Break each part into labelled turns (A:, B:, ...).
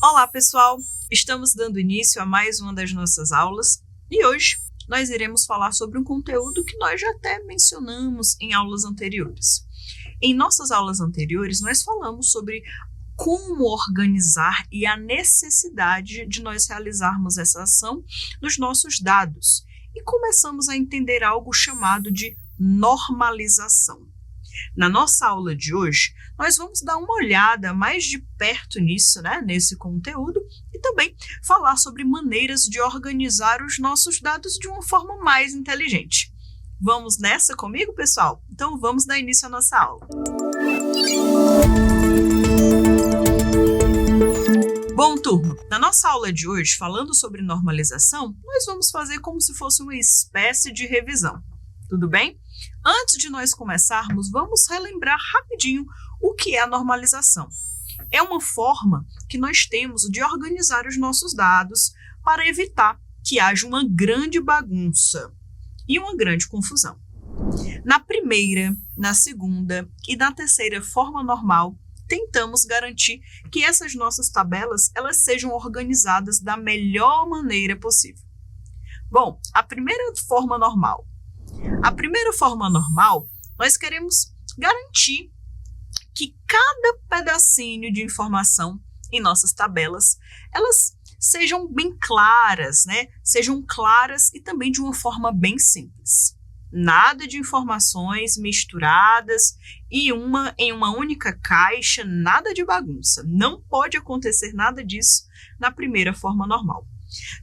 A: Olá, pessoal! Estamos dando início a mais uma das nossas aulas e hoje nós iremos falar sobre um conteúdo que nós já até mencionamos em aulas anteriores. Em nossas aulas anteriores, nós falamos sobre como organizar e a necessidade de nós realizarmos essa ação nos nossos dados e começamos a entender algo chamado de normalização. Na nossa aula de hoje, nós vamos dar uma olhada mais de perto nisso, nesse conteúdo, e também falar sobre maneiras de organizar os nossos dados de uma forma mais inteligente. Vamos nessa comigo, pessoal? Então vamos dar início à nossa aula. Bom, turma, na nossa aula de hoje, falando sobre normalização, nós vamos fazer como se fosse uma espécie de revisão. Tudo bem? Antes de nós começarmos, vamos relembrar rapidinho o que é a normalização. É uma forma que nós temos de organizar os nossos dados para evitar que haja uma grande bagunça e uma grande confusão. Na primeira, na segunda e na terceira forma normal, tentamos garantir que essas nossas tabelas elas sejam organizadas da melhor maneira possível. Bom, a primeira forma normal, nós queremos garantir que cada pedacinho de informação em nossas tabelas, elas sejam bem claras, Sejam claras e também de uma forma bem simples. Nada de informações misturadas em uma única caixa, nada de bagunça. Não pode acontecer nada disso na primeira forma normal.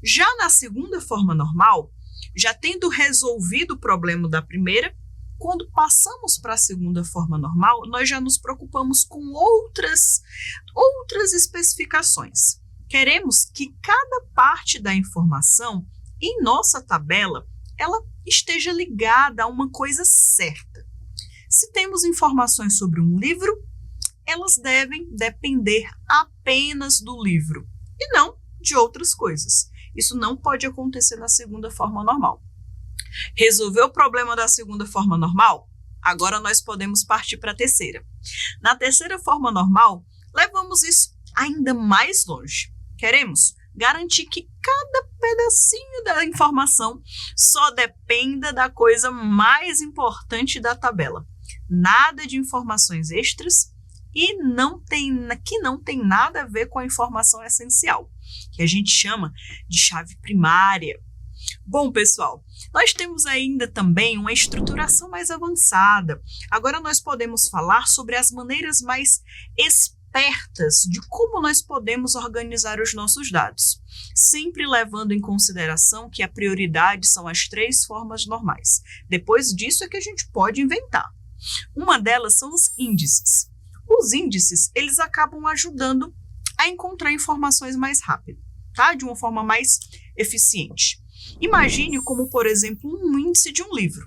A: Já na segunda forma normal, já tendo resolvido o problema da primeira, quando passamos para a segunda forma normal, nós já nos preocupamos com outras especificações. Queremos que cada parte da informação em nossa tabela, ela esteja ligada a uma coisa certa. Se temos informações sobre um livro, elas devem depender apenas do livro e não de outras coisas. Isso não pode acontecer na segunda forma normal. Resolveu o problema da segunda forma normal? Agora nós podemos partir para a terceira. Na terceira forma normal, levamos isso ainda mais longe. Queremos garantir que cada pedacinho da informação só dependa da coisa mais importante da tabela. Nada de informações extras e que não tem nada a ver com a informação essencial, que a gente chama de chave primária. Bom, pessoal, nós temos ainda também uma estruturação mais avançada. Agora nós podemos falar sobre as maneiras mais espertas de como nós podemos organizar os nossos dados, sempre levando em consideração que a prioridade são as 3 formas normais. Depois disso é que a gente pode inventar. Uma delas são os índices. Os índices, eles acabam ajudando a encontrar informações mais rápido, de uma forma mais eficiente. Imagine como, por exemplo, um índice de um livro,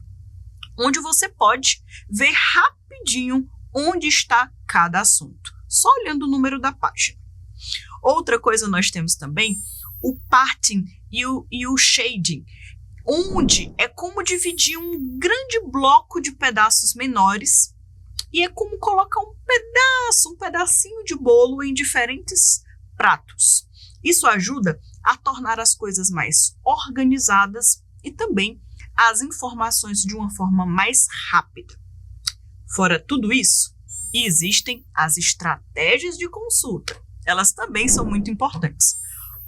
A: onde você pode ver rapidinho onde está cada assunto, só olhando o número da página. Outra coisa nós temos também o parting e o shading, onde é como dividir um grande bloco de pedaços menores e é como colocar um pedacinho de bolo em diferentes pratos. Isso ajuda a tornar as coisas mais organizadas e também as informações de uma forma mais rápida. Fora tudo isso, existem as estratégias de consulta. Elas também são muito importantes.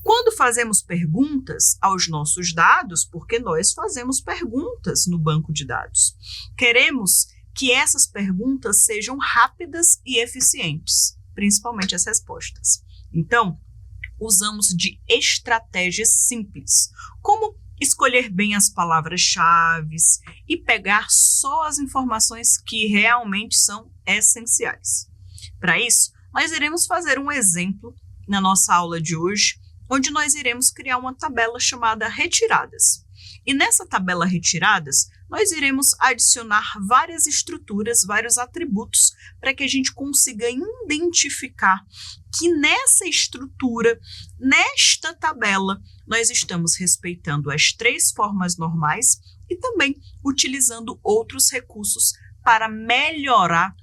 A: Quando fazemos perguntas aos nossos dados, porque nós fazemos perguntas no banco de dados, queremos que essas perguntas sejam rápidas e eficientes, principalmente as respostas. Então, usamos de estratégias simples, como escolher bem as palavras-chave e pegar só as informações que realmente são essenciais. Para isso, nós iremos fazer um exemplo na nossa aula de hoje, onde nós iremos criar uma tabela chamada retiradas. E nessa tabela retiradas, nós iremos adicionar várias estruturas, vários atributos, para que a gente consiga identificar que nessa estrutura, nesta tabela, nós estamos respeitando as 3 formas normais e também utilizando outros recursos para melhorar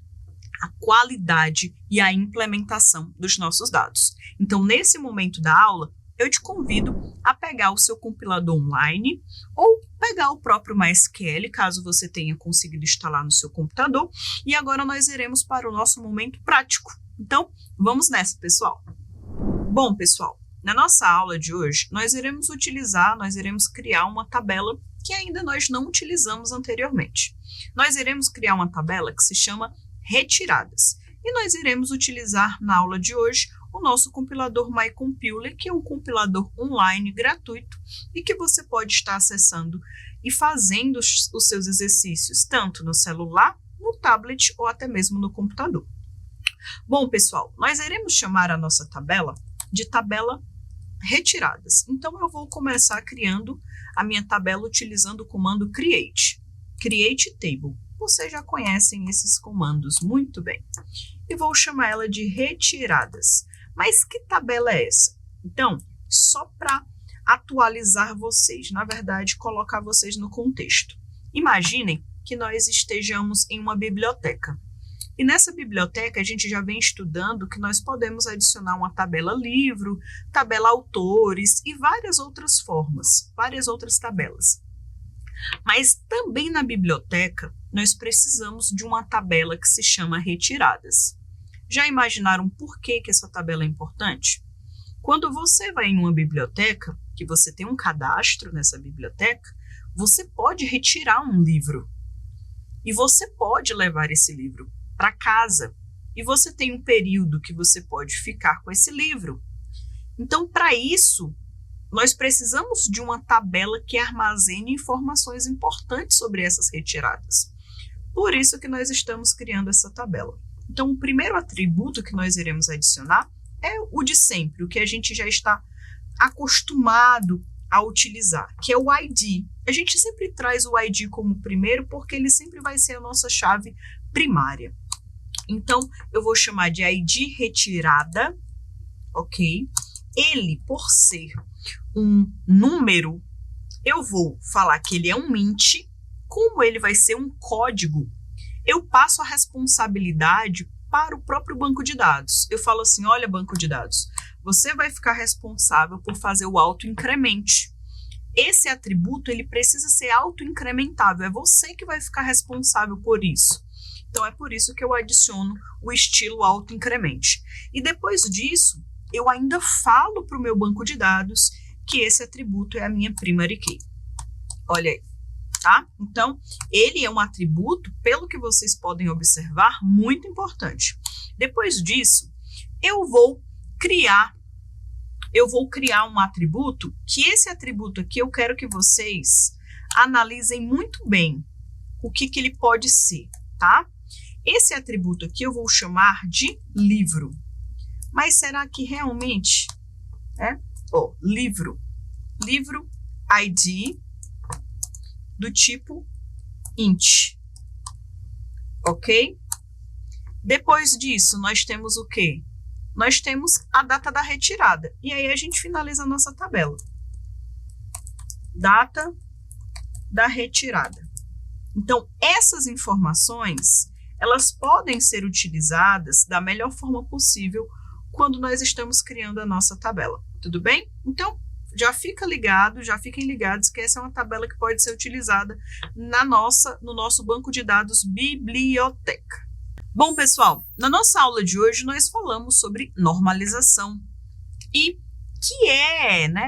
A: a qualidade e a implementação dos nossos dados. Então, nesse momento da aula, eu te convido a pegar o seu compilador online ou pegar o próprio MySQL, caso você tenha conseguido instalar no seu computador. E agora nós iremos para o nosso momento prático. Então, vamos nessa, pessoal. Bom, pessoal, na nossa aula de hoje, nós iremos criar uma tabela que ainda nós não utilizamos anteriormente. Nós iremos criar uma tabela que se chama retiradas. E nós iremos utilizar na aula de hoje o nosso compilador MyCompiler, que é um compilador online gratuito e que você pode estar acessando e fazendo os seus exercícios tanto no celular, no tablet ou até mesmo no computador. Bom, pessoal, nós iremos chamar a nossa tabela de tabela retiradas. Então, eu vou começar criando a minha tabela utilizando o comando create table. Vocês já conhecem esses comandos muito bem. E vou chamar ela de retiradas. Mas que tabela é essa? Então, só para atualizar vocês, na verdade, colocar vocês no contexto. Imaginem que nós estejamos em uma biblioteca. E nessa biblioteca a gente já vem estudando que nós podemos adicionar uma tabela livro, tabela autores e várias outras formas, várias outras tabelas. Mas também na biblioteca nós precisamos de uma tabela que se chama retiradas. Já imaginaram por que essa tabela é importante? Quando você vai em uma biblioteca, que você tem um cadastro nessa biblioteca, você pode retirar um livro. E você pode levar esse livro para casa. E você tem um período que você pode ficar com esse livro. Então, para isso, nós precisamos de uma tabela que armazene informações importantes sobre essas retiradas. Por isso que nós estamos criando essa tabela. Então, o primeiro atributo que nós iremos adicionar é o de sempre, o que a gente já está acostumado a utilizar, que é o ID. A gente sempre traz o ID como primeiro porque ele sempre vai ser a nossa chave primária. Então, eu vou chamar de ID retirada, ok? Ele, por ser um número, eu vou falar que ele é um int. Como ele vai ser um código, eu passo a responsabilidade para o próprio banco de dados. Eu falo assim, olha, banco de dados, você vai ficar responsável por fazer o autoincremente. Esse atributo, ele precisa ser autoincrementável, é você que vai ficar responsável por isso. Então, é por isso que eu adiciono o estilo autoincremente. E depois disso, eu ainda falo para o meu banco de dados que esse atributo é a minha primary key. Olha aí. Tá? Então, ele é um atributo, pelo que vocês podem observar, muito importante. Depois disso, eu vou criar um atributo, que esse atributo aqui eu quero que vocês analisem muito bem o que ele pode ser, tá? Esse atributo aqui eu vou chamar de livro. Mas será que realmente é? Livro ID do tipo int, ok? Depois disso, nós temos o quê? Nós temos a data da retirada. E aí a gente finaliza a nossa tabela. Data da retirada. Então, essas informações, elas podem ser utilizadas da melhor forma possível quando nós estamos criando a nossa tabela. Tudo bem? Então, já fiquem ligados que essa é uma tabela que pode ser utilizada no nosso banco de dados biblioteca. Bom, pessoal, na nossa aula de hoje nós falamos sobre normalização e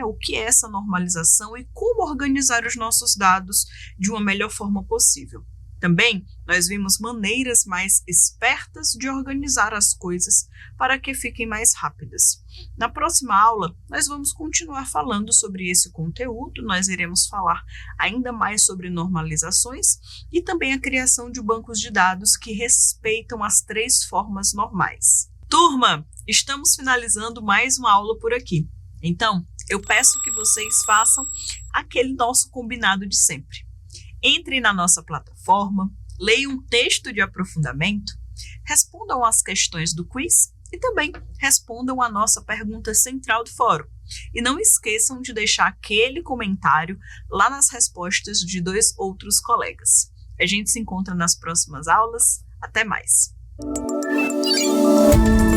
A: o que é essa normalização e como organizar os nossos dados de uma melhor forma possível. Também nós vimos maneiras mais espertas de organizar as coisas para que fiquem mais rápidas. Na próxima aula, nós vamos continuar falando sobre esse conteúdo, nós iremos falar ainda mais sobre normalizações e também a criação de bancos de dados que respeitam as 3 formas normais. Turma, estamos finalizando mais uma aula por aqui. Então, eu peço que vocês façam aquele nosso combinado de sempre. Entrem na nossa plataforma, leiam um texto de aprofundamento, respondam as questões do quiz e também respondam a nossa pergunta central do fórum. E não esqueçam de deixar aquele comentário lá nas respostas de 2 outros colegas. A gente se encontra nas próximas aulas. Até mais!
B: Música